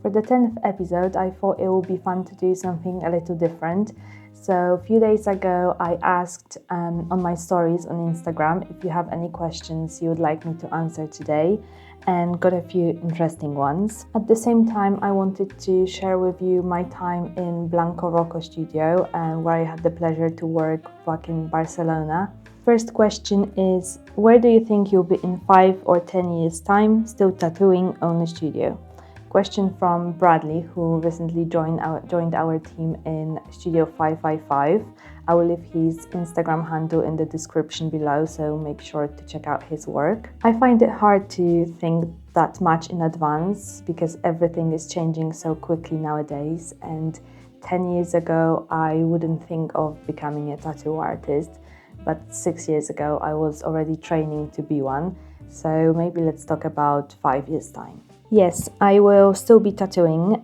For the 10th episode, I thought it would be fun to do something a little different. So a few days ago, I asked on my stories on Instagram if you have any questions you would like me to answer today, and got a few interesting ones. At the same time, I wanted to share with you my time in Blanco Rocco studio, where I had the pleasure to work back in Barcelona. First question is, where do you think you'll be in 5 or 10 years' time, still tattooing on the studio? Question from Bradley, who recently joined our team in Studio 555. I will leave his Instagram handle in the description below, so make sure to check out his work. I find it hard to think that much in advance because everything is changing so quickly nowadays, and 10 years ago I wouldn't think of becoming a tattoo artist, but 6 years ago I was already training to be one, so maybe let's talk about 5 years' time. Yes, I will still be tattooing,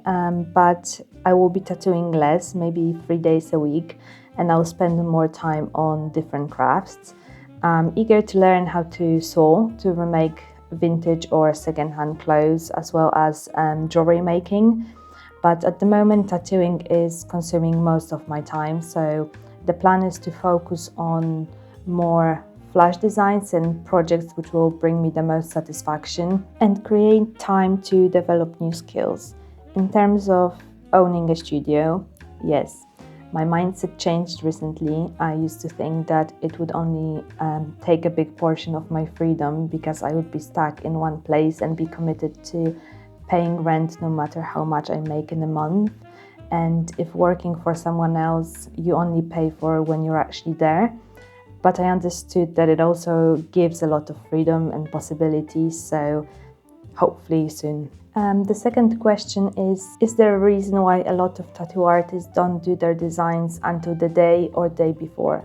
but I will be tattooing less, maybe 3 days a week, and I'll spend more time on different crafts. I'm eager to learn how to sew, to remake vintage or second-hand clothes, as well as jewelry making. But at the moment, tattooing is consuming most of my time, so the plan is to focus on more flash designs and projects which will bring me the most satisfaction and create time to develop new skills. In terms of owning a studio, yes, my mindset changed recently. I used to think that it would only take a big portion of my freedom because I would be stuck in one place and be committed to paying rent no matter how much I make in a month. And if working for someone else, you only pay for when you're actually there. But I understood that it also gives a lot of freedom and possibilities, so hopefully soon. The second question is there a reason why a lot of tattoo artists don't do their designs until the day or day before?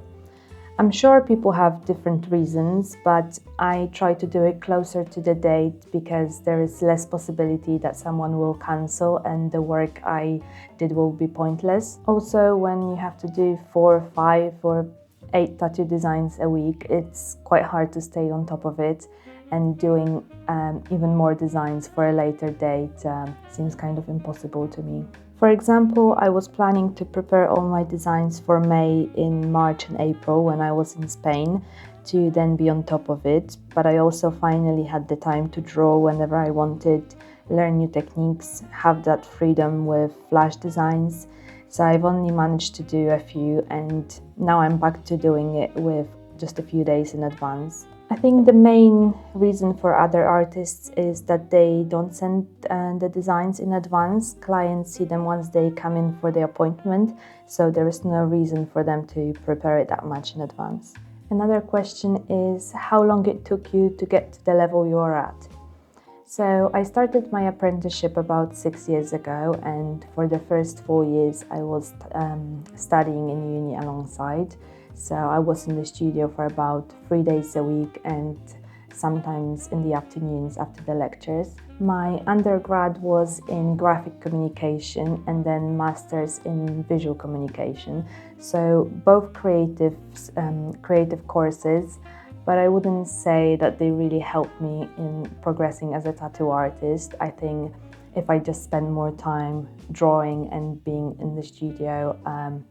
I'm sure people have different reasons, but I try to do it closer to the date because there is less possibility that someone will cancel and the work I did will be pointless. Also, when you have to do 4, 5 or 8 tattoo designs a week, it's quite hard to stay on top of it, and doing even more designs for a later date seems kind of impossible to me. For example, I was planning to prepare all my designs for May in March and April when I was in Spain to then be on top of it, but I also finally had the time to draw whenever I wanted, learn new techniques, have that freedom with flash designs. So I've only managed to do a few, and now I'm back to doing it with just a few days in advance. I think the main reason for other artists is that they don't send the designs in advance. Clients see them once they come in for the appointment, so there is no reason for them to prepare it that much in advance. Another question is how long it took you to get to the level you're at. So I started my apprenticeship about 6 years ago, and for the first 4 years I was studying in uni alongside. So I was in the studio for about 3 days a week and sometimes in the afternoons after the lectures. My undergrad was in graphic communication and then master's in visual communication. So both creative courses, but I wouldn't say that they really helped me in progressing as a tattoo artist. I think if I just spend more time drawing and being in the studio,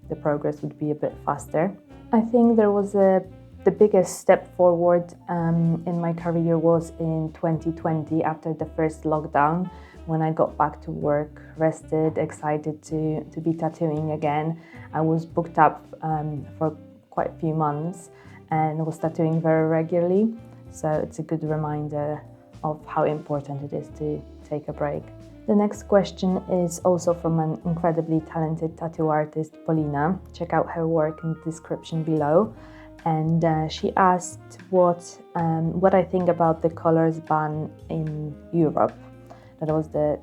the progress would be a bit faster. I think there was the biggest step forward in my career was in 2020 after the first lockdown, when I got back to work, rested, excited to be tattooing again. I was booked up for quite a few months and was tattooing very regularly, so it's a good reminder of how important it is to take a break. The next question is also from an incredibly talented tattoo artist, Polina. Check out her work in the description below. And she asked what I think about the colors ban in Europe. That was the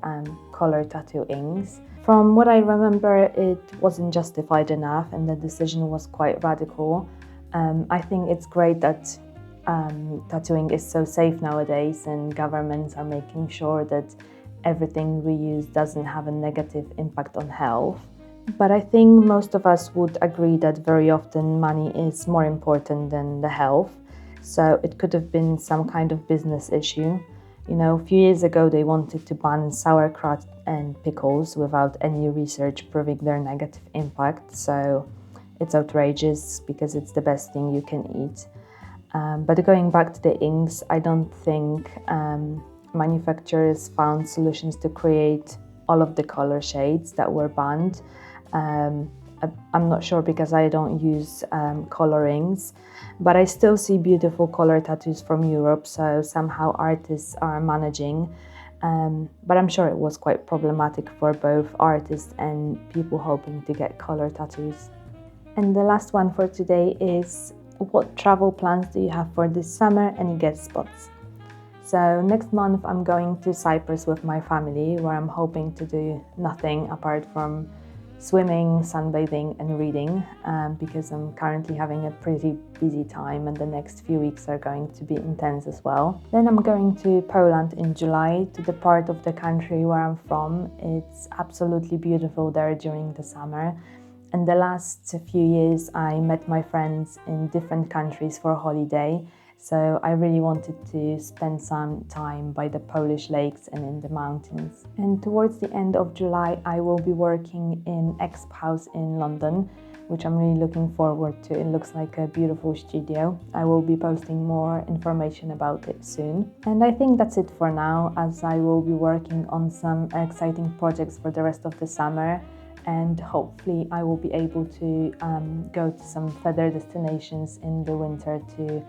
color tattoo inks. From what I remember, it wasn't justified enough and the decision was quite radical. I think it's great that tattooing is so safe nowadays and governments are making sure that everything we use doesn't have a negative impact on health. But I think most of us would agree that very often money is more important than the health. So it could have been some kind of business issue. You know, a few years ago they wanted to ban sauerkraut and pickles without any research proving their negative impact, so it's outrageous because it's the best thing you can eat. But going back to the inks, I don't think manufacturers found solutions to create all of the color shades that were banned. I'm not sure because I don't use colorings, but I still see beautiful color tattoos from Europe, so somehow artists are managing. But I'm sure it was quite problematic for both artists and people hoping to get color tattoos. And the last one for today is, what travel plans do you have for this summer? Any guest spots? So next month I'm going to Cyprus with my family, where I'm hoping to do nothing apart from swimming, sunbathing and reading, because I'm currently having a pretty busy time and the next few weeks are going to be intense as well. Then I'm going to Poland in July, to the part of the country where I'm from. It's absolutely beautiful there during the summer. And the last few years I met my friends in different countries for a holiday. So I really wanted to spend some time by the Polish lakes and in the mountains. And towards the end of July, I will be working in Exp House in London, which I'm really looking forward to. It looks like a beautiful studio. I will be posting more information about it soon. And I think that's it for now, as I will be working on some exciting projects for the rest of the summer. And hopefully I will be able to go to some further destinations in the winter to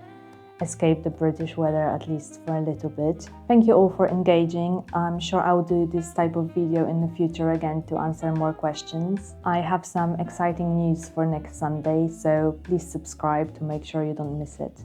escape the British weather, at least for a little bit. Thank you all for engaging. I'm sure I will do this type of video in the future again to answer more questions. I have some exciting news for next Sunday, so please subscribe to make sure you don't miss it.